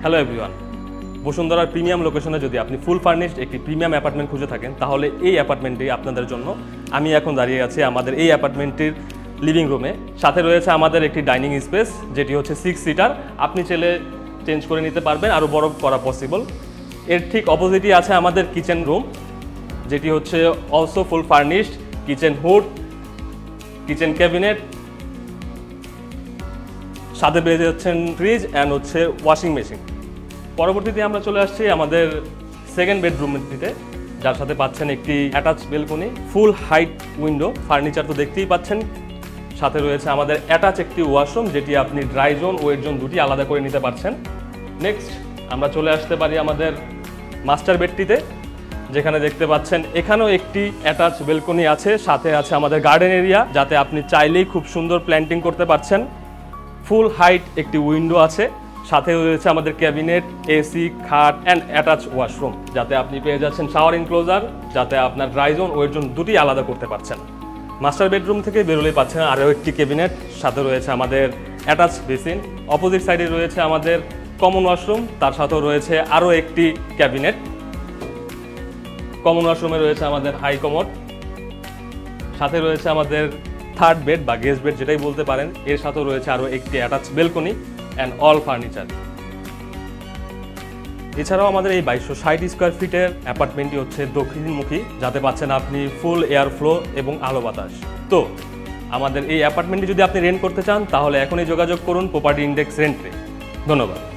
Hello everyone, বসুন্ধরার premium লোকেশনে যদি আপনি ফুল ফার্নিশড একটি প্রিমিয়াম অ্যাপার্টমেন্ট খুঁজে থাকেন তাহলে এই অ্যাপার্টমেন্টটি আপনাদের জন্য। আমি এখন দাঁড়িয়ে আছি আমাদের এই অ্যাপার্টমেন্টটির লিভিং রুমে। সাথে রয়েছে আমাদের একটি ডাইনিং স্পেস, যেটি হচ্ছে 6 সিটার। আপনি চাইলে চেঞ্জ করে নিতে পারবেন, আরও বড় করা পসিবল। এর ঠিক অপোজিটই আছে আমাদের কিচেন রুম, যেটি হচ্ছে অলসো ফুল furnished. Kitchen hood, kitchen cabinet, সাথে পেয়ে যাচ্ছেন ফ্রিজ অ্যান্ড হচ্ছে ওয়াশিং মেশিন। পরবর্তীতে আমরা চলে আসছি আমাদের সেকেন্ড বেডরুমটিতে, যার সাথে পাচ্ছেন একটি অ্যাটাচ বেলকনি, ফুল হাইট উইন্ডো, ফার্নিচার তো দেখতেই পাচ্ছেন। সাথে রয়েছে আমাদের অ্যাটাচ একটি ওয়াশরুম, যেটি আপনি ড্রাই জোন, ওয়েট জোন দুটি আলাদা করে নিতে পারছেন। নেক্সট আমরা চলে আসতে পারি আমাদের মাস্টার বেডটিতে, যেখানে দেখতে পাচ্ছেন এখানেও একটি অ্যাটাচ বেলকনি আছে, সাথে আছে আমাদের গার্ডেন এরিয়া, যাতে আপনি চাইলেই খুব সুন্দর প্ল্যান্টিং করতে পারছেন। ফুল হাইট একটি উইন্ডো আছে, সাথে রয়েছে আমাদের ক্যাবিনেট, এসি, খাট অ্যান্ড অ্যাটাচ ওয়াশরুম, যাতে আপনি পেয়ে যাচ্ছেন শাওয়ার ইনক্লোজার, যাতে আপনার ড্রাই জোন, ওয়েট জোন দুটি আলাদা করতে পারছেন। মাস্টার বেডরুম থেকে বেরোলেই পাচ্ছেন আরও একটি ক্যাবিনেট, সাথে রয়েছে আমাদের অ্যাটাচ বেসিন। অপোজিট সাইডে রয়েছে আমাদের কমন ওয়াশরুম, তার সাথেও রয়েছে আরও একটি ক্যাবিনেট। কমন ওয়াশরুমে রয়েছে আমাদের হাই কমোড, সাথে রয়েছে আমাদের থার্ড বেড বা গেস্ট বেড যেটাই বলতে পারেন। এর সাথেও রয়েছে আরও একটি attach balcony and all furniture. এছাড়াও আমাদের এই 2260 স্কোয়ার ফিটের অ্যাপার্টমেন্টটি হচ্ছে দক্ষিণমুখী, যাতে পাচ্ছেন আপনি ফুল এয়ার ফ্লো এবং আলো বাতাস। তো আমাদের এই অ্যাপার্টমেন্টটি যদি আপনি রেন্ট করতে চান তাহলে এখনই যোগাযোগ করুন প্রপার্টি ইন্ডেক্স রেন্টে। ধন্যবাদ।